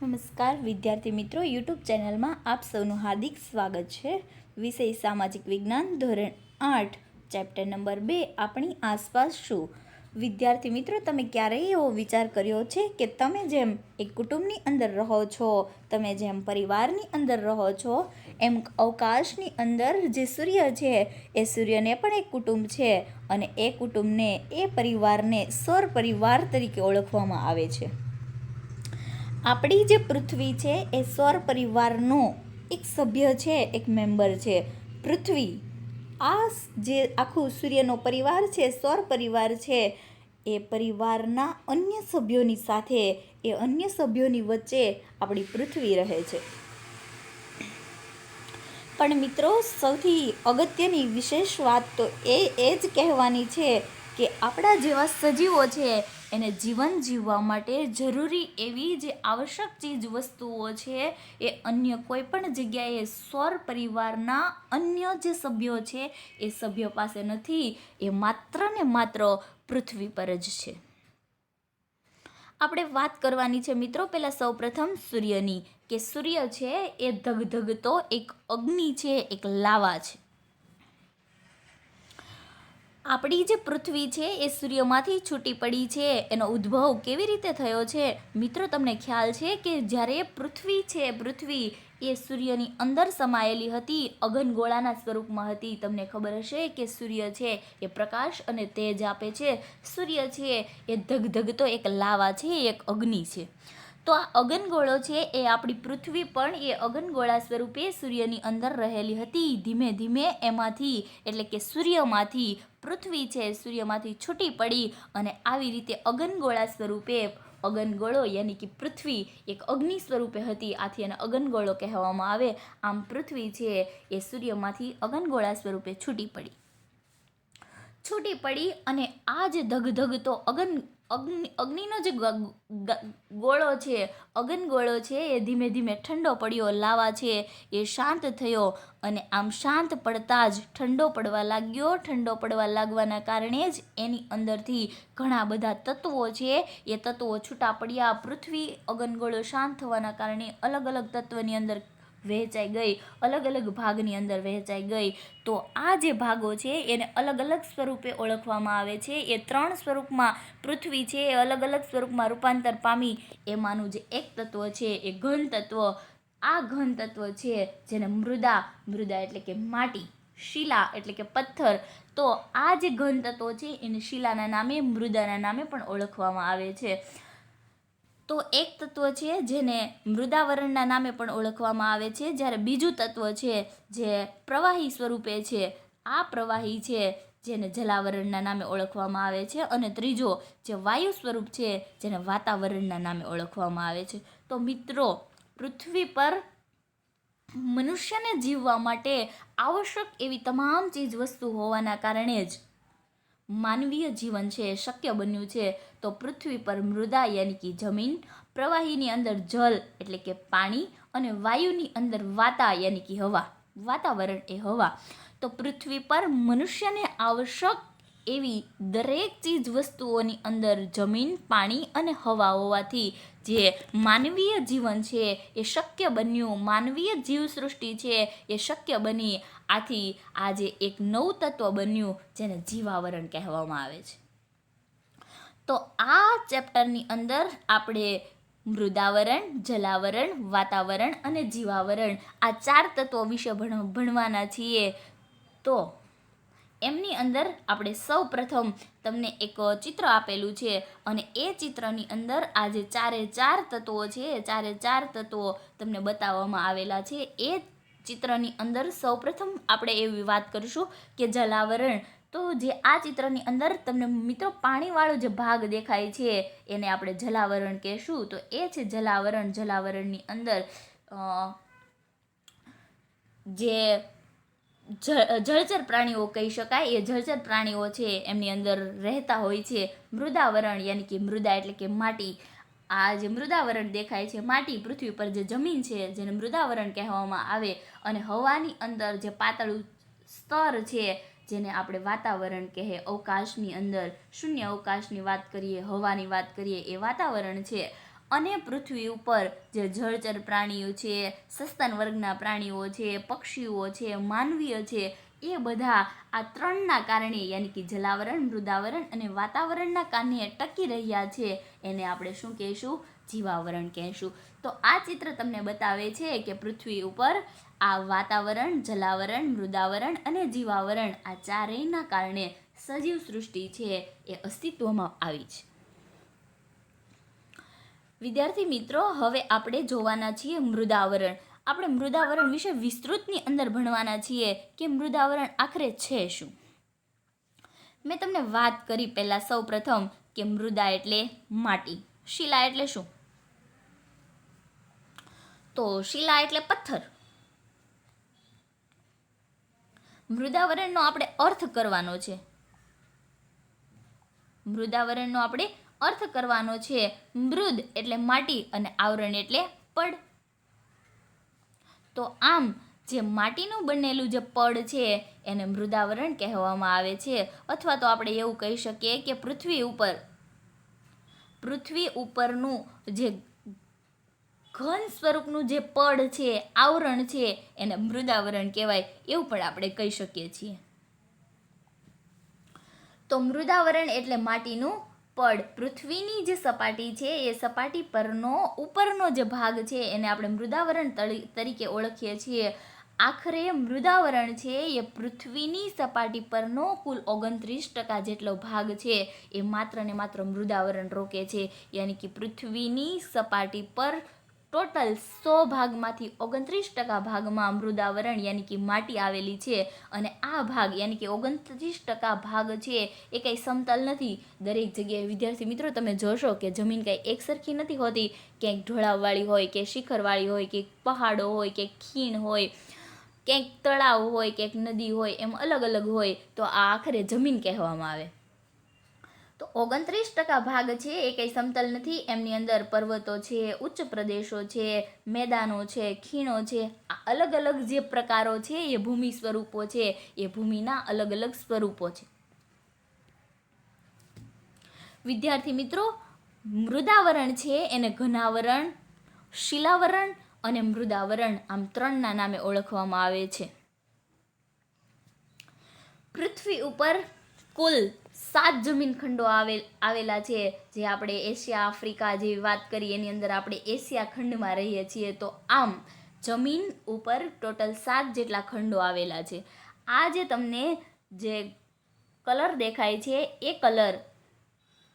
નમસ્કાર વિદ્યાર્થી મિત્રો, યુટ્યુબ ચેનલમાં આપ સૌનું હાર્દિક સ્વાગત છે. વિષય સામાજિક વિજ્ઞાન, ધોરણ 8, ચેપ્ટર નંબર 2, આપણી આસપાસ શું. વિદ્યાર્થી મિત્રો, તમે ક્યારેય એવો વિચાર કર્યો છે કે તમે જેમ એક કુટુંબની અંદર રહો છો, તમે જેમ પરિવારની અંદર રહો છો, એમ અવકાશની અંદર જે સૂર્ય છે એ સૂર્યને પણ એક કુટુંબ છે અને એ કુટુંબને, એ પરિવારને સૌર પરિવાર તરીકે ઓળખવામાં આવે છે. આપણી જે પૃથ્વી છે એ સૌર પરિવારનો એક સભ્ય છે, એક મેમ્બર છે. પૃથ્વી, આ જે આખું સૂર્યનો પરિવાર છે, સૌર પરિવાર છે, એ પરિવારના અન્ય સભ્યોની સાથે, એ અન્ય સભ્યોની વચ્ચે આપણી પૃથ્વી રહે છે. પણ મિત્રો, સૌથી અગત્યની વિશેષ વાત તો એ જ કહેવાની છે કે આપણા જેવા સજીવો છે એને જીવન જીવવા માટે જરૂરી એવી જે આવશ્યક ચીજ વસ્તુઓ છે એ અન્ય કોઈ પણ જગ્યાએ સૌર પરિવારના અન્ય જે સભ્યો છે એ સભ્યો પાસે નથી. એ માત્ર ને માત્ર પૃથ્વી પર જ છે. આપણે વાત કરવાની છે મિત્રો પહેલાં સૌપ્રથમ સૂર્યની, કે સૂર્ય છે એ ધગધગતો એક અગ્નિ છે, એક લાવા છે. આપણી જે પૃથ્વી છે એ સૂર્યમાંથી છૂટી પડી છે. એનો ઉદ્ભવ કેવી રીતે થયો છે મિત્રો? તમને ખ્યાલ છે કે જ્યારે પૃથ્વી એ સૂર્યની અંદર સમાયેલી હતી, અગનગોળાના સ્વરૂપમાં હતી. તમને ખબર હશે કે સૂર્ય છે એ પ્રકાશ અને તેજ આપે છે. સૂર્ય છે એ ધગધગતો એક લાવા છે, એક અગ્નિ છે. તો આ અગનગોળો છે એ આપણી પૃથ્વી પણ એ અગનગોળા સ્વરૂપે સૂર્યની અંદર રહેલી હતી. ધીમે ધીમે એમાંથી, એટલે કે સૂર્યમાંથી, પૃથ્વી છે સૂર્યમાંથી છૂટી પડી અને આવી રીતે અગનગોળા સ્વરૂપે, અગનગોળો યાની કે પૃથ્વી એક અગ્નિ સ્વરૂપે હતી, આથી એને અગનગોળો કહેવામાં આવે. આમ પૃથ્વી છે એ સૂર્યમાંથી અગનગોળા સ્વરૂપે છૂટી પડી અને આ જે ધગધગતો અગ્નિનો જે ગોળો છે, અગનગોળો છે, એ ધીમે ધીમે ઠંડો પડ્યો. લાવા છે એ શાંત થયો અને આમ શાંત પડતા જ ઠંડો પડવા લાગ્યો. ઠંડો પડવા લાગવાના કારણે જ એની અંદરથી ઘણા બધા તત્વો છે એ તત્વો છૂટા પડ્યા. પૃથ્વી અગનગોળો શાંત થવાના કારણે અલગ અલગ તત્વની અંદર વહેંચાઈ ગઈ, અલગ અલગ ભાગની અંદર વહેંચાઈ ગઈ. તો આ જે ભાગો છે એને અલગ અલગ સ્વરૂપે ઓળખવામાં આવે છે. એ 3 સ્વરૂપમાં પૃથ્વી છે એ અલગ અલગ સ્વરૂપમાં રૂપાંતર પામી. એમાંનું જે એક તત્વ છે એ ઘન તત્વ. આ ઘન તત્વ છે જેને મૃદા એટલે કે માટી, શિલા એટલે કે પથ્થર. તો આ જે ઘન તત્વો છે એને શિલાના નામે, મૃદાના નામે પણ ઓળખવામાં આવે છે. તો એક તત્વ છે જેને મૃદાવરણના નામે પણ ઓળખવામાં આવે છે, જ્યારે બીજું તત્વ છે જે પ્રવાહી સ્વરૂપે છે, આ પ્રવાહી છે જેને જલાવરણના નામે ઓળખવામાં આવે છે, અને ત્રીજો જે વાયુ સ્વરૂપ છે જેને વાતાવરણના નામે ઓળખવામાં આવે છે. તો મિત્રો, પૃથ્વી પર મનુષ્યને જીવવા માટે આવશ્યક એવી તમામ ચીજ વસ્તુ હોવાના કારણે જ માનવીય જીવન છે એ શક્ય બન્યું છે. તો પૃથ્વી પર મૃદા યાની કે જમીન, પ્રવાહીની અંદર જલ એટલે કે પાણી, અને વાયુની અંદર વાતા યાની કે હવા, વાતાવરણ એ હવા. તો પૃથ્વી પર મનુષ્યને આવશ્યક એવી દરેક ચીજ વસ્તુઓની અંદર જમીન, પાણી અને હવા હોવાથી જે માનવીય જીવન છે એ શક્ય બન્યું. માનવીય જીવસૃષ્ટિ છે એ શક્ય બની. આથી આજે એક નવું તત્વ બન્યું જેને જીવાવરણ કહેવામાં આવે છે. તો આ ચેપ્ટરની અંદર આપણે મૃદાવરણ, જલાવરણ, વાતાવરણ અને જીવાવરણ, આ 4 તત્વો વિશે ભણવાના છીએ. તો એમની અંદર આપણે સૌ પ્રથમ તમને એક ચિત્ર આપેલું છે અને એ ચિત્રની અંદર આ જે 4 તત્વો છે, એ 4 તત્વો તમને બતાવવામાં આવેલા છે. એ ચિત્રની અંદર સૌ પ્રથમ આપણે એવી વાત કરીશું કે જલાવરણ. તો જે આ ચિત્રની અંદર તમને મિત્રો પાણીવાળો જે ભાગ દેખાય છે એને આપણે જલાવરણ કહેશું. તો એ છે જલાવરણ. જલાવરણની અંદર જે જળચર પ્રાણીઓ કહી શકાય, એ જળચર પ્રાણીઓ છે એમની અંદર રહેતા હોય છે. મૃદાવરણ યાની કે મૃદા એટલે કે માટી. આ જે મૃદાવરણ દેખાય છે, માટી, પૃથ્વી પર જે જમીન છે જેને મૃદાવરણ કહેવામાં આવે, અને હવાની અંદર જે પાતળું સ્તર છે જેને આપણે વાતાવરણ કહીએ. અવકાશની અંદર, શૂન્ય અવકાશની વાત કરીએ, હવાની વાત કરીએ, એ વાતાવરણ છે. અને પૃથ્વી ઉપર જે જળચર પ્રાણીઓ છે, સસ્તન વર્ગના પ્રાણીઓ છે, પક્ષીઓ છે, માનવીય છે, એ બધા આ ત્રણના કારણે યાની કે જલાવરણ, મૃદાવરણ અને વાતાવરણના કારણે ટકી રહ્યા છે. એને આપણે શું કહેશું? જીવાવરણ કહેશું. તો આ ચિત્ર તમને બતાવે છે કે પૃથ્વી ઉપર આ વાતાવરણ, જલાવરણ, મૃદાવરણ અને જીવાવરણ આ ચારેયના કારણે સજીવ સૃષ્ટિ છે એ અસ્તિત્વમાં આવી છે. વિદ્યાર્થી મિત્રો, હવે આપણે જોવાના છીએ મૃદાવરણ. આપણે મૃદાવરણ વિશે વિસ્તૃતની અંદર ભણવાના છીએ કે મૃદાવરણ આખરે છે શું. મેં તમને વાત કરી પહેલા સૌ પ્રથમ કે મૃદા એટલે માટી, શિલા એટલે શું? તો શિલા એટલે પથ્થર. મૃદાવરણનો આપણે અર્થ કરવાનો છે. મૃદાવરણનો આપણે અર્થ કરવાનો છે. મૃદ એટલે માટી અને આવરણ એટલે પડ. તો આમ જે માટીનું બનેલું જે પડ છે એને મૃદાવરણ કહેવામાં આવે છે. અથવા તો આપણે એવું કહી શકીએ કે પૃથ્વી ઉપરનું જે ઘન સ્વરૂપનું જે પડ છે, આવરણ છે, એને મૃદાવરણ કહેવાય, એવું પણ આપણે કહી શકીએ છીએ. તો મૃદાવરણ એટલે માટીનું પડ. પૃથ્વીની જે સપાટી છે એ સપાટી પરનો ઉપરનો જે ભાગ છે એને આપણે મૃદાવરણ તરીકે ઓળખીએ છીએ. આખરે મૃદાવરણ છે એ પૃથ્વીની સપાટી પરનો કુલ 29% જેટલો ભાગ છે એ માત્ર ને માત્ર મૃદાવરણ રોકે છે. યાની કે પૃથ્વીની સપાટી પર ટોટલ 100 ભાગમાંથી 29% ભાગમાં મૃદાવરણ યાની કે માટી આવેલી છે. અને આ ભાગ યાની કે 29% ભાગ છે એ કંઈ સમતલ નથી. દરેક જગ્યાએ વિદ્યાર્થી મિત્રો તમે જોશો કે જમીન કંઈ એકસરખી નથી હોતી. ક્યાંક ઢોળાવવાળી હોય, કે શિખરવાળી હોય, કે પહાડો હોય, કે ખીણ હોય, ક્યાંક તળાવ હોય, ક્યાંક નદી હોય, એમ અલગ અલગ હોય. તો આ આખરે જમીન કહેવામાં આવે. તો 29% ભાગ છે એ કંઈ સમતલ નથી. એમની અંદર પર્વતો છે, ઉચ્ચ પ્રદેશો છે, મેદાનો છે, ખીણો છે. આ અલગ અલગ જે પ્રકારો છે એ ભૂમિ સ્વરૂપો છે, એ ભૂમિના અલગ અલગ સ્વરૂપો છે. વિદ્યાર્થી મિત્રો, મૃદાવરણ છે એને ઘનાવરણ, શિલાવરણ અને મૃદાવરણ આમ ત્રણના નામે ઓળખવામાં આવે છે. પૃથ્વી ઉપર કુલ 7 જમીન ખંડો આવેલા છે. જે આપણે એશિયા, આફ્રિકા જેવી વાત કરી એની અંદર આપણે એશિયા ખંડમાં રહીએ છીએ. તો આમ જમીન ઉપર ટોટલ 7 જેટલા ખંડો આવેલા છે. આ જે તમને જે કલર દેખાય છે એ કલર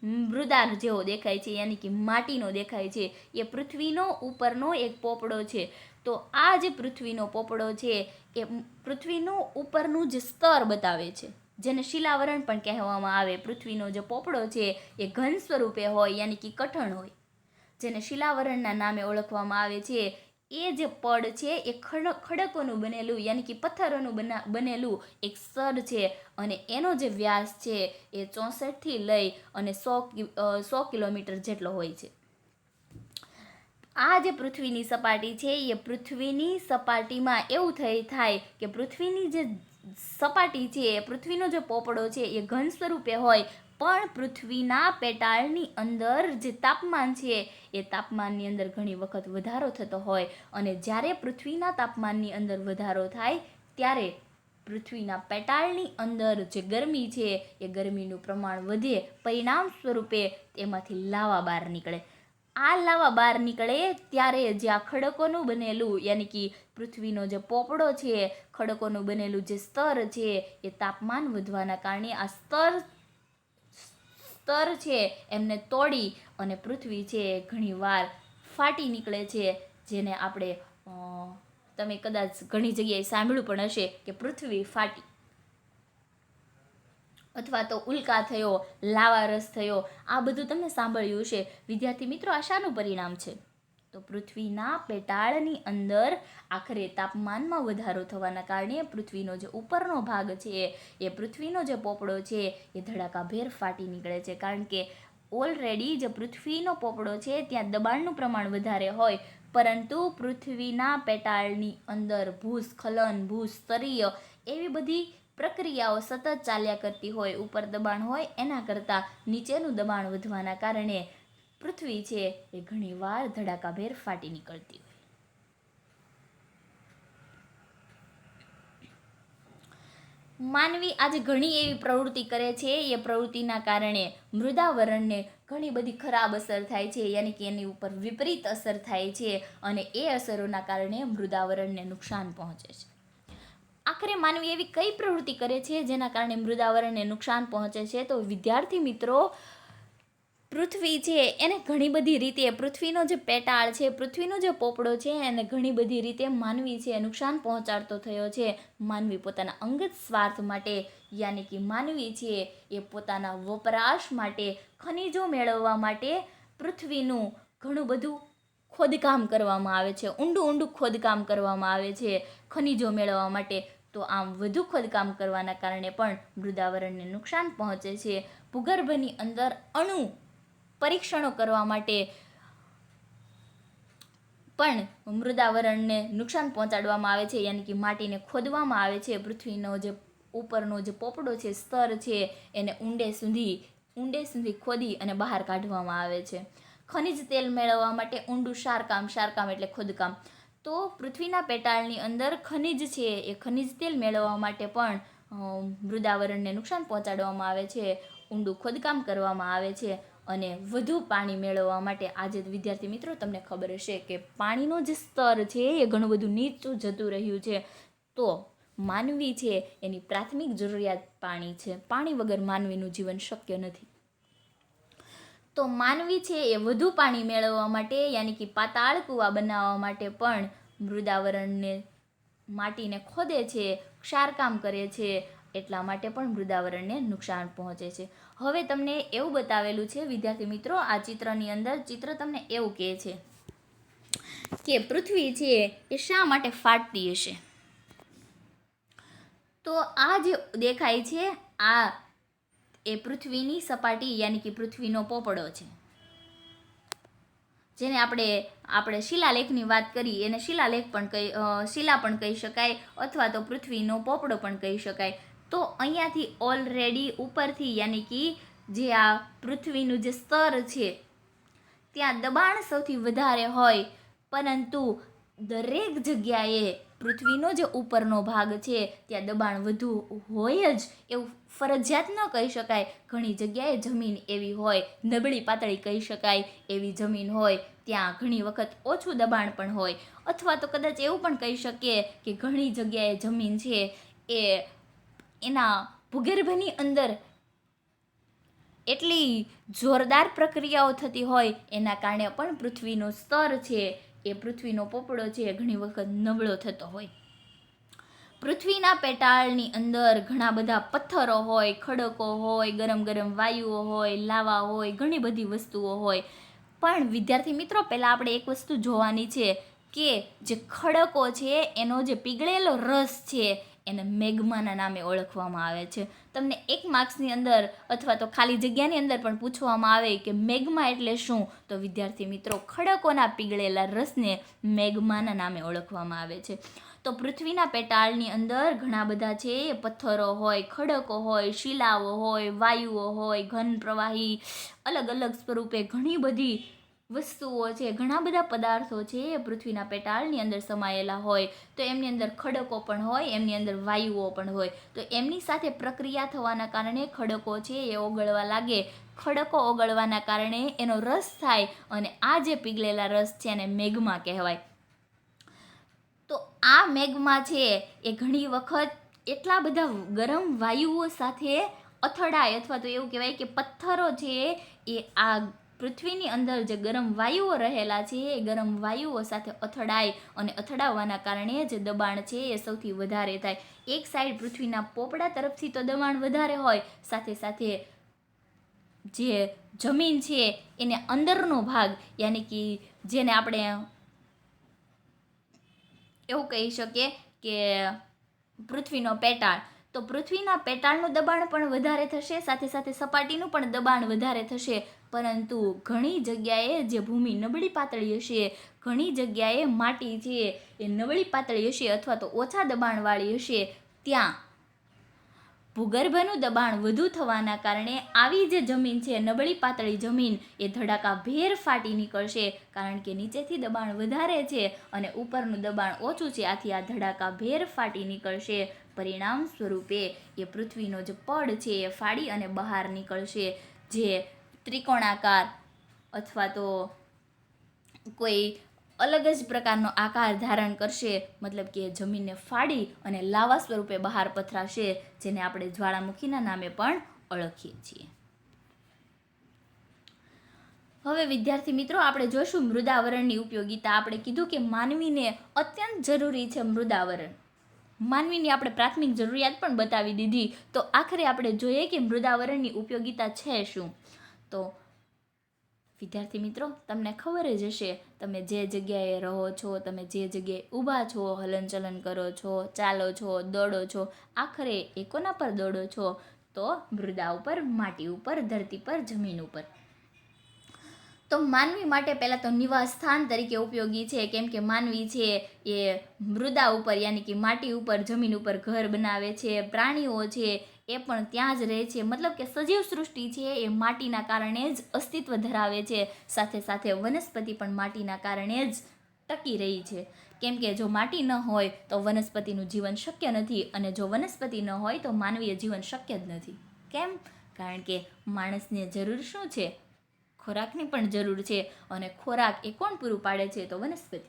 મૃદા જેવો દેખાય છે, યાની કે માટીનો દેખાય છે. એ પૃથ્વીનો ઉપરનો એક પોપડો છે. તો આ જે પૃથ્વીનો પોપડો છે એ પૃથ્વીનું ઉપરનું જે સ્તર બતાવે છે, જેને શિલાવરણ પણ કહેવામાં આવે. પૃથ્વીનો જે પોપડો છે એ ઘન સ્વરૂપે હોય યાની કે કઠણ હોય, જેને શિલાવરણના નામે ઓળખવામાં આવે છે. એ જે પડ છે એ ખડકોનું બનેલું યાની કે પથ્થરોનું બનેલું એક સ્તર છે. અને એનો જે વ્યાસ છે એ 64 થી લઈ અને 100 કિલોમીટર જેટલો હોય છે. આ જે પૃથ્વીની સપાટી છે એ પૃથ્વીની સપાટીમાં એવું થાય કે પૃથ્વીની જે સપાટી છે, પૃથ્વીનો જે પોપડો છે એ ઘન સ્વરૂપે હોય, પણ પૃથ્વીના પેટાળની અંદર જે તાપમાન છે એ તાપમાનની અંદર ઘણી વખત વધારો થતો હોય. અને જ્યારે પૃથ્વીના તાપમાનની અંદર વધારો થાય ત્યારે પૃથ્વીના પેટાળની અંદર જે ગરમી છે એ ગરમીનું પ્રમાણ વધે. પરિણામ સ્વરૂપે એમાંથી લાવા બહાર નીકળે. આ લાવા બહાર નીકળે ત્યારે જે આ ખડકોનું બનેલું યાની કે પૃથ્વીનો જે પોપડો છે, ખડકોનું બનેલું જે સ્તર છે એ તાપમાન વધવાના કારણે આ સ્તર છે એમને તોડી અને પૃથ્વી છે ઘણીવાર ફાટી નીકળે છે. જેને આપણે તમે કદાચ ઘણી જગ્યાએ સાંભળ્યું પણ હશે કે પૃથ્વી ફાટી, અથવા તો ઉલ્કા થયો, લાવારસ થયો. આ બધું તમે સાંભળ્યું હશે. વિદ્યાર્થી મિત્રો, આ શાનું પરિણામ છે? તો પૃથ્વીના પેટાળની અંદર આખરે તાપમાનમાં વધારો થવાના કારણે પૃથ્વીનો જે ઉપરનો ભાગ છે એ પૃથ્વીનો જે પોપડો છે એ ધડાકાભેર ફાટી નીકળે છે. કારણ કે ઓલરેડી જે પૃથ્વીનો પોપડો છે ત્યાં દબાણનું પ્રમાણ વધારે હોય, પરંતુ પૃથ્વીના પેટાળની અંદર ભૂસ્ખલન, ભૂસ્તરીય એવી બધી પ્રક્રિયાઓ સતત ચાલ્યા કરતી હોય. ઉપર દબાણ હોય એના કરતાં નીચેનું દબાણ વધવાના કારણે પૃથ્વી છે એ ઘણીવાર ધડાકાભેર ફાટી નીકળતી હોય. માનવી આજે ઘણી એવી પ્રવૃત્તિ કરે છે, એ પ્રવૃત્તિના કારણે મૃદાવરણને ઘણી બધી ખરાબ અસર થાય છે, યાની કે એની ઉપર વિપરીત અસર થાય છે અને એ અસરોના કારણે મૃદાવરણને નુકસાન પહોંચે છે. આખરે માનવી એવી કઈ પ્રવૃત્તિ કરે છે જેના કારણે મૃદાવરણને નુકસાન પહોંચે છે? તો વિદ્યાર્થી મિત્રો, પૃથ્વી છે એને ઘણી બધી રીતે, પૃથ્વીનો જે પેટાળ છે, પૃથ્વીનો જે પોપડો છે, એને ઘણી બધી રીતે માનવી છે નુકસાન પહોંચાડતો થયો છે. માનવી પોતાના અંગત સ્વાર્થ માટે, યાની કે માનવી છે એ પોતાના વપરાશ માટે, ખનિજો મેળવવા માટે પૃથ્વીનું ઘણું બધું ખોદકામ કરવામાં આવે છે, ઊંડું ખોદકામ કરવામાં આવે છે ખનિજો મેળવવા માટે. તો આમ વધુ ખોદકામ કરવાના કારણે પણ મૃદાવરણને નુકસાન પહોંચે છે. ભૂગર્ભની અંદર અણુ પરીક્ષણો કરવા માટે પણ મૃદાવરણને નુકસાન પહોંચાડવામાં આવે છે, યાની કે માટીને ખોદવામાં આવે છે. પૃથ્વીનો જે ઉપરનો જે પોપડો છે, સ્તર છે, એને ઊંડે સુધી ખોદી અને બહાર કાઢવામાં આવે છે. ખનિજ તેલ મેળવવા માટે ઊંડું શારકામ એટલે ખોદકામ. તો પૃથ્વીના પેટાળની અંદર ખનિજ છે, એ ખનિજ તેલ મેળવવા માટે પણ મૃદાવરણને નુકસાન પહોંચાડવામાં આવે છે, ઊંડું ખોદકામ કરવામાં આવે છે. અને વધુ પાણી મેળવવા માટે, આજે વિદ્યાર્થી મિત્રો તમને ખબર હશે કે પાણીનો જે સ્તર છે એ ઘણું બધું નીચું જતું રહ્યું છે. તો માનવી છે એની પ્રાથમિક જરૂરિયાત પાણી છે. પાણી વગર માનવીનું જીવન શક્ય નથી. તો માનવી છે એ વધુ પાણી મેળવવા માટે, યાની કે પાતાળ કૂવા બનાવવા માટે પણ મૃદાવરણને, માટીને ખોદે છે, ક્ષારકામ કરે છે. એટલા માટે પણ મૃદાવરણને નુકસાન પહોંચે છે. હવે તમને એવું બતાવેલું છે વિદ્યાર્થી મિત્રો, આ ચિત્રની અંદર ચિત્ર તમને એવું કહે છે કે પૃથ્વી છે એ શા માટે ફાટતી હશે? તો આ જે દેખાય છે આ એ પૃથ્વીની સપાટી, યાની કે પૃથ્વીનો પોપડો છે, જેને આપણે શિલાલેખની વાત કરી, એને શિલા પણ કહી શકાય, અથવા તો પૃથ્વીનો પોપડો પણ કહી શકાય. તો અહીંયાથી ઓલરેડી ઉપરથી, યાની કે જે આ પૃથ્વીનું જે સ્તર છે ત્યાં દબાણ સૌથી વધારે હોય, પરંતુ દરેક જગ્યાએ પૃથ્વીનો જે ઉપરનો ભાગ છે ત્યાં દબાણ વધુ હોય જ એવું ફરજિયાત ન કહી શકાય. ઘણી જગ્યાએ જમીન એવી હોય, નબળી પાતળી કહી શકાય એવી જમીન હોય, ત્યાં ઘણી વખત ઓછું દબાણ પણ હોય. અથવા તો કદાચ એવું પણ કહી શકીએ કે ઘણી જગ્યાએ જમીન છે એ એના ભૂગર્ભની અંદર એટલી જોરદાર પ્રક્રિયાઓ થતી હોય, એના કારણે પણ પૃથ્વીનો સ્તર છે, એ પૃથ્વીનો પોપડો છે ઘણી વખત નબળો થતો હોય. પૃથ્વીના પેટાળની અંદર ઘણા બધા પથ્થરો હોય, ખડકો હોય, ગરમ વાયુઓ હોય, લાવા હોય, ઘણી બધી વસ્તુઓ હોય. પણ વિદ્યાર્થી મિત્રો, પહેલાં આપણે એક વસ્તુ જોવાની છે કે જે ખડકો છે એનો જે પીગળેલો રસ છે એને મેગ્માના નામે ઓળખવામાં આવે છે. તમને 1 માર્ક્સની અંદર અથવા તો ખાલી જગ્યાની અંદર પણ પૂછવામાં આવે કે મેગ્મા એટલે શું, તો વિદ્યાર્થી મિત્રો, ખડકોના પીગળેલા રસને મેગ્માના નામે ઓળખવામાં આવે છે. તો પૃથ્વીના પેટાળની અંદર ઘણા બધા છે પથ્થરો હોય, ખડકો હોય, શિલાઓ હોય, વાયુઓ હોય, ઘન પ્રવાહી, અલગ સ્વરૂપે ઘણી બધી વસ્તુઓ છે, ઘણા બધા પદાર્થો છે એ પૃથ્વીના પેટાળની અંદર સમાયેલા હોય. તો એમની અંદર ખડકો પણ હોય, એમની અંદર વાયુઓ પણ હોય. તો એમની સાથે પ્રક્રિયા થવાના કારણે ખડકો છે એ ઓગળવા લાગે. ખડકો ઓગળવાના કારણે એનો રસ થાય, અને આ જે પીગળેલા રસ છે એને મેગ્મા કહેવાય. તો આ મેગ્મા છે એ ઘણી વખત એટલા બધા ગરમ વાયુઓ સાથે અથડાય, અથવા તો એવું કહેવાય કે પથ્થરો છે એ આ પૃથ્વીની અંદર જે ગરમ વાયુઓ રહેલા છે એ ગરમ વાયુઓ સાથે અથડાય, અને અથડાવવાના કારણે જે દબાણ છે એ સૌથી વધારે થાય. એક સાઈડ પૃથ્વીના પોપડા તરફથી તો દબાણ વધારે હોય, સાથે જે જમીન છે એને અંદરનો ભાગ, યાની કે જેને આપણે એવું કહી શકીએ કે પૃથ્વીનો પેટાળ, તો પૃથ્વીના પેટાળનું દબાણ પણ વધારે થશે, સાથે સપાટીનું પણ દબાણ વધારે થશે. પરંતુ ઘણી જગ્યાએ જે ભૂમિ નબળી પાતળી હશે, ઘણી જગ્યાએ માટી છે એ નબળી પાતળી હશે અથવા તો ઓછા દબાણવાળી હશે, ત્યાં ભૂગર્ભનું દબાણ વધુ થવાના કારણે આવી જે જમીન છે, નબળી પાતળી જમીન, એ ધડાકાભેર ફાટી નીકળશે, કારણ કે નીચેથી દબાણ વધારે છે અને ઉપરનું દબાણ ઓછું છે. આથી આ ધડાકાભેર ફાટી નીકળશે. પરિણામ સ્વરૂપે એ પૃથ્વીનો જે પડ છે એ ફાડી અને બહાર નીકળશે, જે ત્રિકોણાકાર અથવા તો કોઈ અલગ જ પ્રકારનો આકાર ધારણ કરશે, મતલબ કે જમીનને ફાડી અને લાવા સ્વરૂપે બહાર પથરાશે, જેને આપણે જ્વાળામુખીના નામે પણ ઓળખીએ છીએ. હવે વિદ્યાર્થી મિત્રો, આપણે જોશું મૃદાવરણની ઉપયોગિતા. આપણે કીધું કે માનવીને અત્યંત જરૂરી છે મૃદાવરણ. માનવીની આપણે પ્રાથમિક જરૂરિયાત પણ બતાવી દીધી. તો આખરે આપણે જોઈએ કે મૃદાવરણની ઉપયોગિતા છે શું. તો વિદ્યાર્થી મિત્રો, તમને ખબર જ હશે, તમે જે જગ્યાએ રહો છો, તમે જે જગ્યાએ ઊભા છો, હલનચલન કરો છો, ચાલો છો, દોડો છો, આખરે એ કોના પર દોડો છો? તો મૃદા ઉપર, માટી ઉપર, ધરતી પર, જમીન ઉપર. તો માનવી માટે પહેલાં તો નિવાસ સ્થાન તરીકે ઉપયોગી છે, કેમ કે માનવી છે એ મૃદા ઉપર યાની કે માટી ઉપર, જમીન ઉપર ઘર બનાવે છે. પ્રાણીઓ છે એ પણ ત્યાં જ રહે છે, મતલબ કે સજીવ સૃષ્ટિ છે એ માટીના કારણે જ અસ્તિત્વ ધરાવે છે. સાથે સાથે વનસ્પતિ પણ માટીના કારણે જ ટકી રહી છે, કેમ કે જો માટી ન હોય તો વનસ્પતિનું જીવન શક્ય નથી, અને જો વનસ્પતિ ન હોય તો માનવીય જીવન શક્ય જ નથી. કેમ? કારણ કે માણસને જરૂર શું છે? ખોરાકની પણ જરૂર છે, અને ખોરાક એ કોણ પૂરું પાડે છે? તો વનસ્પતિ.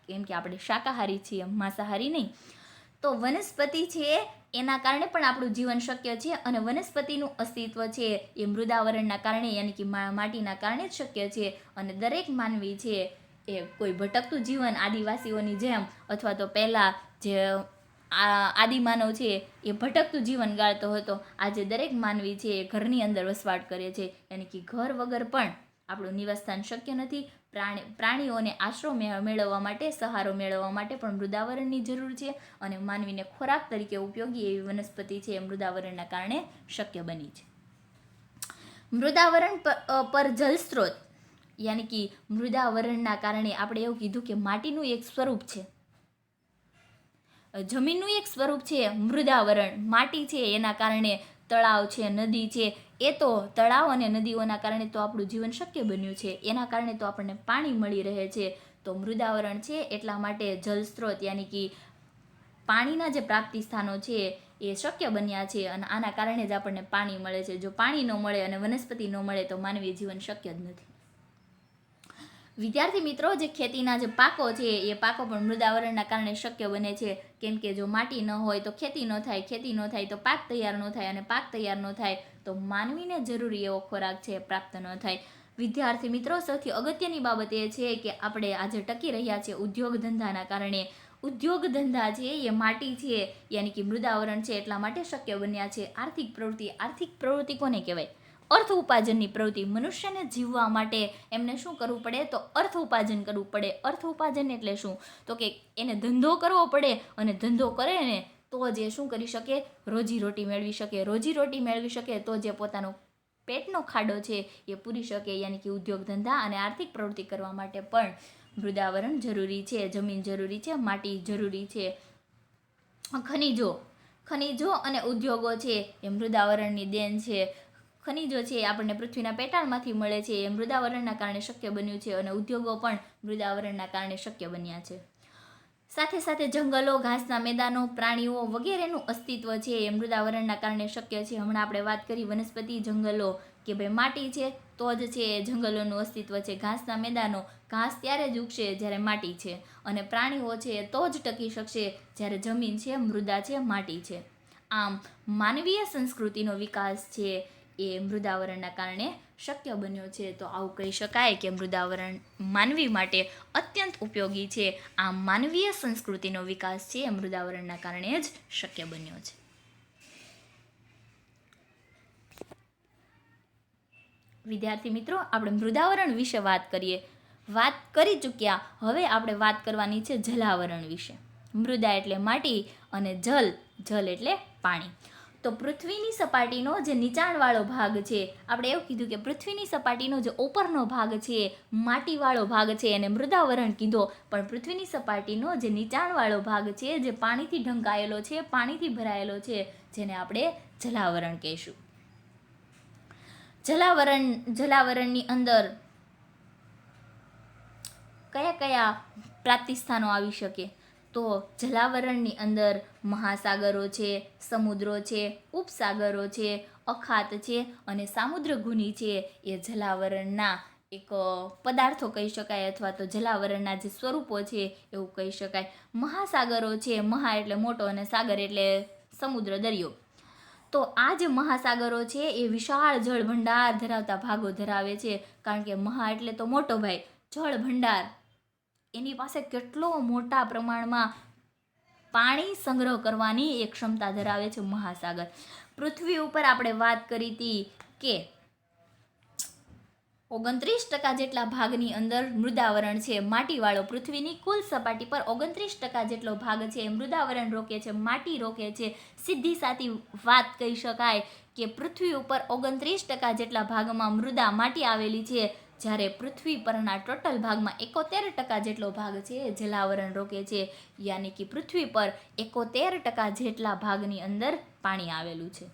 કેમ કે આપણે શાકાહારી છીએ, માંસાહારી નહીં. તો વનસ્પતિ છે એના કારણે પણ આપણું જીવન શક્ય છે, અને વનસ્પતિનું અસ્તિત્વ છે એ મૃદાવરણના કારણે યાની કે માટીના કારણે જ શક્ય છે. અને દરેક માનવી છે એ કોઈ ભટકતું જીવન આદિવાસીઓની જેમ, અથવા તો પહેલાં જે આદિમાનવ છે એ ભટકતું જીવન ગાળતો હતો. આજે દરેક માનવી છે એ ઘરની અંદર વસવાટ કરે છે, યાની કે ઘર વગર પણ આપણું નિવાસસ્થાન શક્ય નથી. પ્રાણીઓને આશરો મેળવવા માટે, સહારો મેળવવા માટે પણ મૃદાવરણની જરૂર છે, અને માનવીને ખોરાક તરીકે ઉપયોગી એવી વનસ્પતિ છે એ મૃદાવરણના કારણે શક્ય બની છે. મૃદાવરણ પર જલસ્ત્રોત યાની કે મૃદાવરણના કારણે આપણે એવું કીધું કે માટીનું એક સ્વરૂપ છે, જમીનનું એક સ્વરૂપ છે મૃદાવરણ. માટી છે એના કારણે તળાવ છે, નદી છે, એ તો તળાવ અને નદીઓના કારણે તો આપણું જીવન શક્ય બન્યું છે, એના કારણે તો આપણને પાણી મળી રહે છે. તો મૃદાવરણ છે એટલા માટે જલસ્ત્રોત યાની કે પાણીના જે પ્રાપ્તિ સ્થાનો છે એ શક્ય બન્યા છે, અને આના કારણે જ આપણને પાણી મળે છે. જો પાણી ન મળે અને વનસ્પતિ ન મળે તો માનવીય જીવન શક્ય જ નથી. વિદ્યાર્થી મિત્રો, જે ખેતીના જે પાકો છે એ પાકો પણ મૃદાવરણના કારણે શક્ય બને છે, કેમ કે જો માટી ન હોય તો ખેતી ન થાય, ખેતી ન થાય તો પાક તૈયાર ન થાય, અને પાક તૈયાર ન થાય તો માનવીને જરૂરી એવો ખોરાક છે પ્રાપ્ત ન થાય. વિદ્યાર્થી મિત્રો, સૌથી અગત્યની બાબત એ છે કે આપણે આજે ટકી રહ્યા છે ઉદ્યોગ ધંધાના કારણે. ઉદ્યોગ ધંધા છે એ માટી છે યાની કે મૃદાવરણ છે એટલા માટે શક્ય બન્યા છે. આર્થિક પ્રવૃત્તિ કોને કહેવાય? અર્થ ઉપાર્જનની પ્રવૃત્તિ. મનુષ્યને જીવવા માટે એમને શું કરવું પડે? તો અર્થ ઉપાર્જન કરવું પડે. અર્થ ઉપાર્જન એટલે શું? તો કે એને ધંધો કરવો પડે, અને ધંધો કરે ને તો જ એ શું કરી શકે? રોજીરોટી મેળવી શકે. રોજીરોટી મેળવી શકે તો જે પોતાનો પેટનો ખાડો છે એ પૂરી શકે, યાની કે ઉદ્યોગ ધંધા અને આર્થિક પ્રવૃત્તિ કરવા માટે પણ મૃદાવરણ જરૂરી છે, જમીન જરૂરી છે, માટી જરૂરી છે. ખનિજો અને ઉદ્યોગો છે એ મૃદાવરણની દેન છે. ખનિજો છે એ આપણને પૃથ્વીના પેટાળમાંથી મળે છે, એ મૃદાવરણના કારણે શક્ય બન્યું છે, અને ઉદ્યોગો પણ મૃદાવરણના કારણે શક્ય બન્યા છે. સાથે સાથે જંગલો, ઘાસના મેદાનો, પ્રાણીઓ વગેરેનું અસ્તિત્વ છે એ મૃદાવરણના કારણે શક્ય છે. હમણાં આપણે વાત કરી વનસ્પતિ, જંગલો, કે ભાઈ માટી છે તો જ છે એ જંગલોનું અસ્તિત્વ છે. ઘાસના મેદાનો, ઘાસ ત્યારે જ ઉગશે જ્યારે માટી છે, અને પ્રાણીઓ છે તો જ ટકી શકશે જ્યારે જમીન છે, મૃદા છે, માટી છે. આમ માનવીય સંસ્કૃતિનો વિકાસ છે એ મૃદાવરણના કારણે શક્ય બન્યો છે. તો આવું કહી શકાય કે મૃદાવરણ માનવી માટે અત્યંત ઉપયોગી છે. આમ માનવીય સંસ્કૃતિનો વિકાસ છે એ મૃદાવરણના કારણે જ શક્ય બન્યો છે. વિદ્યાર્થી મિત્રો, આપણે મૃદાવરણ વિશે વાત કરી ચૂક્યા. હવે આપણે વાત કરવાની છે જલાવરણ વિશે. મૃદા એટલે માટી, અને જલ એટલે પાણી. તો પૃથ્વીની સપાટીનો જે નીચાણવાળો ભાગ છે, આપણે એવું કીધું કે પૃથ્વીની સપાટીનો જે ઉપરનો ભાગ છે, માટીવાળો ભાગ છે, એને મૃદાવરણ કીધો. પણ પૃથ્વીની સપાટીનો જે નીચાણવાળો ભાગ છે, જે પાણીથી ઢંકાયેલો છે, પાણીથી ભરાયેલો છે, જેને આપણે જલાવરણ કહીશું. જલાવરણની અંદર કયા કયા પ્રાપ્તિસ્થાનો આવી શકે? તો જલાવરણની અંદર મહાસાગરો છે, સમુદ્રો છે, ઉપસાગરો છે, અખાત છે અને સામુદ્રગુની છે એ જલાવરણના એક પદાર્થો કહી શકાય, અથવા તો જલાવરણના જે સ્વરૂપો છે એવું કહી શકાય. મહાસાગરો છે, મહા એટલે મોટો અને સાગર એટલે સમુદ્ર, દરિયો. તો આ જે મહાસાગરો છે એ વિશાળ જળ ભંડાર ધરાવતા ભાગો ધરાવે છે, કારણ કે મહા એટલે તો મોટો ભાઈ, જળ ભંડાર, એની પાસે કેટલો મોટા પ્રમાણમાં પાણી સંગ્રહ કરવાની એક ક્ષમતા ધરાવે છે મહાસાગર. પૃથ્વી ઉપર આપણે વાત કરી હતી કે 29% જેટલા ભાગની અંદર મૃદાવરણ છે, માટીવાળો. પૃથ્વીની કુલ સપાટી પર 29% જેટલો ભાગ છે એ મૃદાવરણ રોકે છે, માટી રોકે છે. સીધી સાદી વાત કહી શકાય કે પૃથ્વી ઉપર 29% જેટલા ભાગમાં મૃદા, માટી આવેલી છે, જ્યારે પૃથ્વી પરના ટોટલ ભાગમાં 71% જેટલો ભાગ છે એ જલાવરણ રોકે છે. યાની કે પૃથ્વી પર 71% જેટલા ભાગની અંદર પાણી આવેલું છે.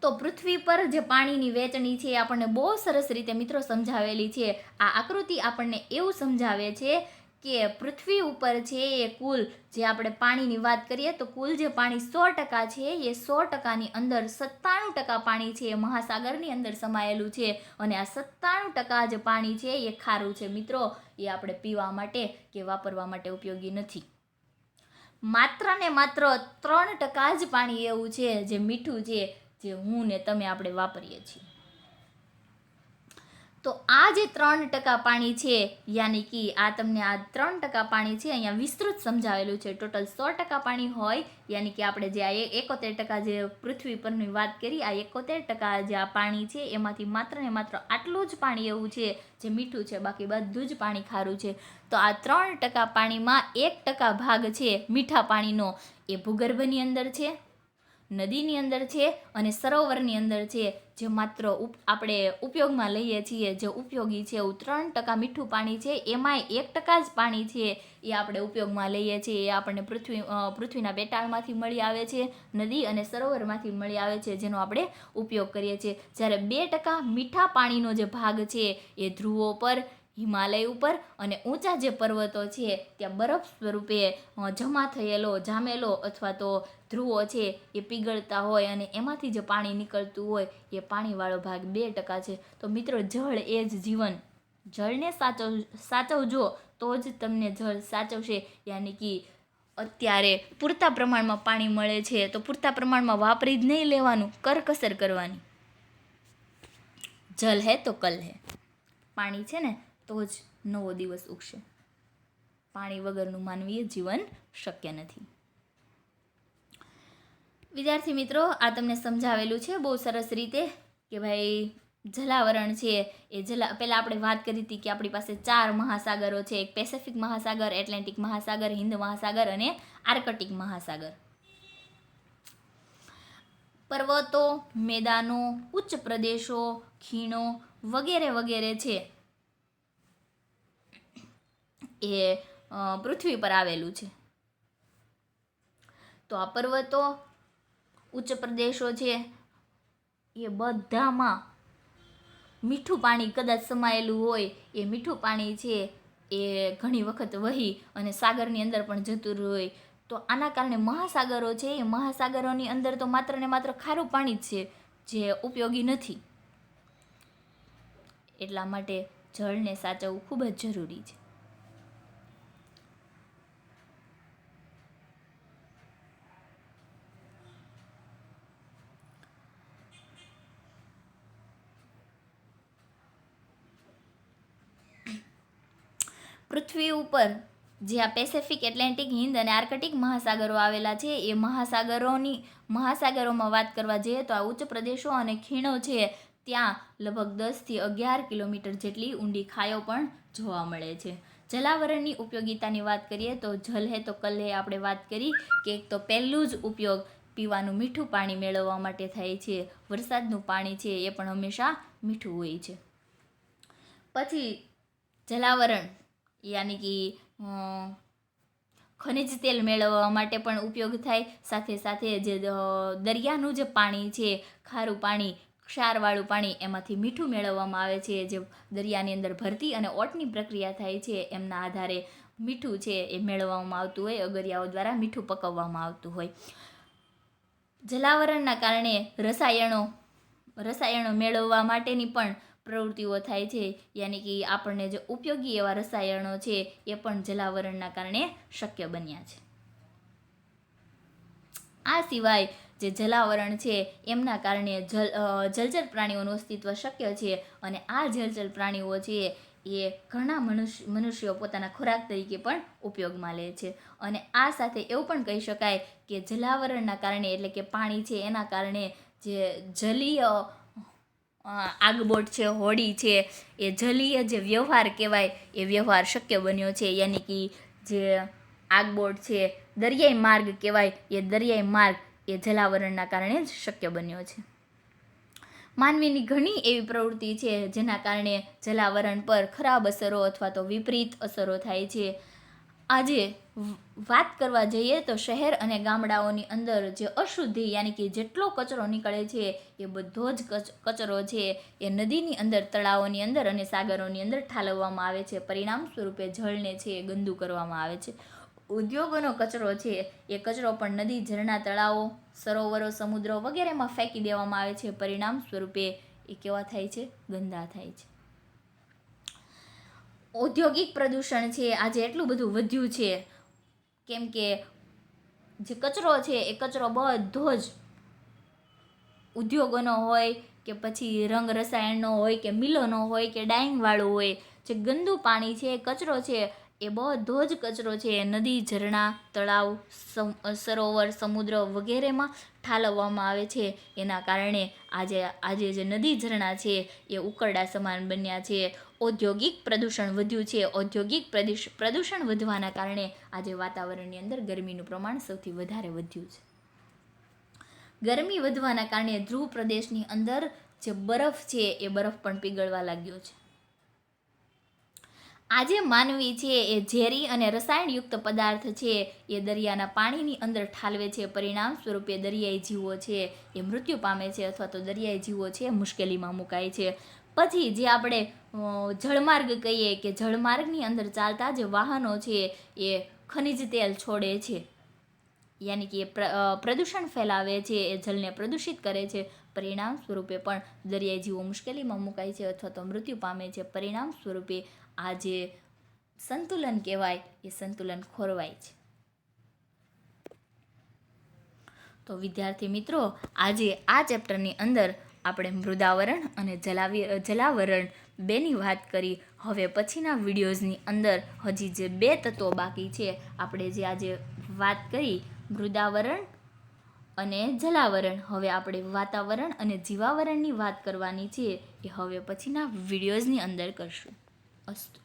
તો પૃથ્વી પર જે પાણીની વહેંચણી છે એ આપણને બહુ સરસ રીતે મિત્રો સમજાવેલી છે. આ આકૃતિ આપણને એવું સમજાવે છે કે પૃથ્વી ઉપર છે એ કુલ જે આપણે પાણીની વાત કરીએ તો કુલ જે પાણી 100% છે એ 100%ની અંદર 97% પાણી છે એ મહાસાગરની અંદર સમાયેલું છે, અને આ 97% જે પાણી છે એ ખારું છે મિત્રો. એ આપણે પીવા માટે કે વાપરવા માટે ઉપયોગી નથી. માત્ર ને માત્ર 3% જ પાણી એવું છે જે મીઠું છે, જે હું ને તમે આપણે વાપરીએ છીએ. તો આ જે 3% પાણી છે, યાની કે આ તમને આ 3% પાણી છે અહીંયા વિસ્તૃત સમજાવેલું છે. ટોટલ 100% પાણી હોય, યાની કે આપણે જે આ 71% જે પૃથ્વી પરની વાત કરી, આ 71% જે આ પાણી છે એમાંથી માત્ર ને માત્ર આટલું જ પાણી એવું છે જે મીઠું છે, બાકી બધું જ પાણી ખારું છે. તો આ 3% પાણીમાં 1% ભાગ છે મીઠા પાણીનો, એ ભૂગર્ભની અંદર છે, નદીની અંદર છે અને સરોવરની અંદર છે, જે માત્ર આપણે ઉપયોગમાં લઈએ છીએ, જે ઉપયોગી છે એવું 3% મીઠું પાણી છે. એમાંય 1% જ પાણી છે એ આપણે ઉપયોગમાં લઈએ છીએ, એ આપણને પૃથ્વીના પેટાળમાંથી મળી આવે છે, નદી અને સરોવરમાંથી મળી આવે છે, જેનો આપણે ઉપયોગ કરીએ છીએ. જ્યારે 2% મીઠા પાણીનો જે ભાગ છે એ ધ્રુવો પર, હિમાલય ઉપર અને ઊંચા જે પર્વતો છે ત્યાં બરફ સ્વરૂપે જમા થયેલો, જામેલો અથવા તો ધ્રુવો છે એ પીગળતા હોય અને એમાંથી જે પાણી નીકળતું હોય એ પાણીવાળો ભાગ 2% છે. તો મિત્રો, જળ એ જ જીવન. જળને સાચવજો તો જ તમને જળ સાચવશે. યાની કે અત્યારે પૂરતા પ્રમાણમાં પાણી મળે છે તો પૂરતા પ્રમાણમાં વાપરી જ નહીં લેવાનું, કરકસર કરવાની. જલ હે તો કલ હે. પાણી છે ને તો જ નવો દિવસ ઉગશે. પાણી વગરનું માનવીય જીવન શક્ય નથી. વિદ્યાર્થી મિત્રો, આ તમને સમજાવેલું છે બહુ સરસ રીતે કે ભાઈ જલાવરણ છે એ પહેલાં આપણે વાત કરી હતી કે આપણી પાસે 4 મહાસાગરો છે. એક પેસિફિક મહાસાગર, એટલાન્ટિક મહાસાગર, હિન્દ મહાસાગર અને આર્કટિક મહાસાગર. પર્વતો, મેદાનો, ઉચ્ચ પ્રદેશો, ખીણો વગેરે વગેરે છે એ પૃથ્વી પર આવેલું છે. તો આ પર્વતો, ઉચ્ચ પ્રદેશો છે એ બધામાં મીઠું પાણી કદાચ સમાયેલું હોય. એ મીઠું પાણી છે એ ઘણી વખત વહી અને સાગરની અંદર પણ જતું હોય. તો આના કારણે મહાસાગરો છે એ મહાસાગરોની અંદર તો માત્ર ને માત્ર ખારું પાણી જ છે, જે ઉપયોગી નથી. એટલા માટે જળને સાચવવું ખૂબ જ જરૂરી છે. પૃથ્વી ઉપર જે આ પેસિફિક, એટલાન્ટિક, હિન્દ અને આર્કટિક મહાસાગરો આવેલા છે એ મહાસાગરોમાં વાત કરવા જઈએ તો આ ઉચ્ચ પ્રદેશો અને ખીણો છે ત્યાં લગભગ 10 થી 11 કિલોમીટર જેટલી ઊંડી ખાઈઓ પણ જોવા મળે છે. જલાવરણની ઉપયોગિતાની વાત કરીએ તો જલ હે તો કલ હે આપણે વાત કરી કે એક તો પહેલું જ ઉપયોગ પીવાનું મીઠું પાણી મેળવવા માટે થાય છે. વરસાદનું પાણી છે એ પણ હંમેશા મીઠું હોય છે. પછી જલાવરણ યાની કે ખનિજ તેલ મેળવવા માટે પણ ઉપયોગ થાય. સાથે સાથે જે દરિયાનું જે પાણી છે, ખારું પાણી, ક્ષારવાળું પાણી, એમાંથી મીઠું મેળવવામાં આવે છે. જે દરિયાની અંદર ભરતી અને ઓટની પ્રક્રિયા થાય છે એમના આધારે મીઠું છે એ મેળવવામાં આવતું હોય, અગરિયાઓ દ્વારા મીઠું પકવવામાં આવતું હોય. જલાવરણના કારણે રસાયણો મેળવવા માટેની પણ પ્રવૃત્તિઓ થાય છે. યાની કે આપણને જે ઉપયોગી એવા રસાયણો છે એ પણ જલાવરણના કારણે શક્ય બન્યા છે. આ સિવાય જે જલાવરણ છે એમના કારણે જલચર પ્રાણીઓનું અસ્તિત્વ શક્ય છે. અને આ જલચર પ્રાણીઓ છે એ ઘણા મનુષ્યો પોતાના ખોરાક તરીકે પણ ઉપયોગમાં લે છે. અને આ સાથે એવું પણ કહી શકાય કે જલાવરણના કારણે, એટલે કે પાણી છે એના કારણે જે જલીય આગબોટ છે, હોડી છે, એ જલીય જે વ્યવહાર કહેવાય એ વ્યવહાર શક્ય બન્યો છે. યાની કે જે આગબોટ છે, દરિયાઈ માર્ગ કહેવાય, એ દરિયાઈ માર્ગ એ જલાવરણના કારણે જ શક્ય બન્યો છે. માનવીની ઘણી એવી પ્રવૃત્તિ છે જેના કારણે જલાવરણ પર ખરાબ અસરો અથવા તો વિપરીત અસરો થાય છે. આજે વાત કરવા જઈએ તો શહેર અને ગામડાઓની અંદર જે અશુદ્ધિ, યાની કે જેટલો કચરો નીકળે છે એ બધો જ કચરો છે એ નદીની અંદર, તળાવોની અંદર અને સાગરોની અંદર ઠાલવવામાં આવે છે. પરિણામ સ્વરૂપે જળને છે એ ગંદુ કરવામાં આવે છે. ઉદ્યોગોનો કચરો છે એ કચરો પણ નદી, ઝરણા, તળાવો, સરોવરો, સમુદ્રો વગેરેમાં ફેંકી દેવામાં આવે છે. પરિણામ સ્વરૂપે એ કેવા થાય છે? ગંદા થાય છે. ઔદ્યોગિક પ્રદૂષણ છે આજે એટલું બધું વધ્યું છે કેમ કે જે કચરો છે એ કચરો બધો જ ઉદ્યોગોનો હોય કે પછી રંગ રસાયણનો હોય કે મિલોનો હોય કે ડાઈંગવાળું હોય, જે ગંદુ પાણી છે, કચરો છે, એ બધો જ કચરો છે નદી, ઝરણા, તળાવ, સરોવર, સમુદ્ર વગેરેમાં ઠાલવવામાં આવે છે. એના કારણે આજે જે નદી, ઝરણા છે એ ઉકરડા સમાન બન્યા છે. ઔદ્યોગિક પ્રદૂષણ વધ્યું છે. ઔદ્યોગિક પ્રદૂષણ વધવાના કારણે આજે વાતાવરણની અંદર ગરમીનું પ્રમાણ સૌથી વધારે વધ્યું છે. ગરમી વધવાના કારણે ધ્રુવ પ્રદેશની અંદર જે બરફ છે એ બરફ પણ પીગળવા લાગ્યો છે. આજે માનવી છે એ ઝેરી અને રસાયણયુક્ત પદાર્થ છે એ દરિયાના પાણીની અંદર ઠાલવે છે. પરિણામ સ્વરૂપે દરિયાઈ જીવો છે એ મૃત્યુ પામે છે અથવા તો દરિયાઈ જીવો છે મુશ્કેલીમાં મુકાય છે. પછી જે આપણે જળમાર્ગ કહીએ કે જળમાર્ગની અંદર ચાલતા જે વાહનો છે એ ખનિજ તેલ છોડે છે, યાની કે પ્રદૂષણ ફેલાવે છે, એ જળને પ્રદૂષિત કરે છે. પરિણામ સ્વરૂપે પણ દરિયાઈ જીવો મુશ્કેલીમાં મુકાય છે અથવા તો મૃત્યુ પામે છે. પરિણામ સ્વરૂપે આ જે સંતુલન કહેવાય એ સંતુલન ખોરવાય છે. તો વિદ્યાર્થી મિત્રો, આજે આ ચેપ્ટરની અંદર આપણે મૃદાવરણ અને જલાવરણ બેની વાત કરી. હવે પછીના વિડીયોઝની અંદર હજી જે 2 તત્વો બાકી છે, આપણે જે આજે વાત કરી મૃદાવરણ અને જલાવરણ, હવે આપણે વાતાવરણ અને જીવાવરણની વાત કરવાની છે એ હવે પછીના વિડીયોઝની અંદર કરશું. અસ્તુ.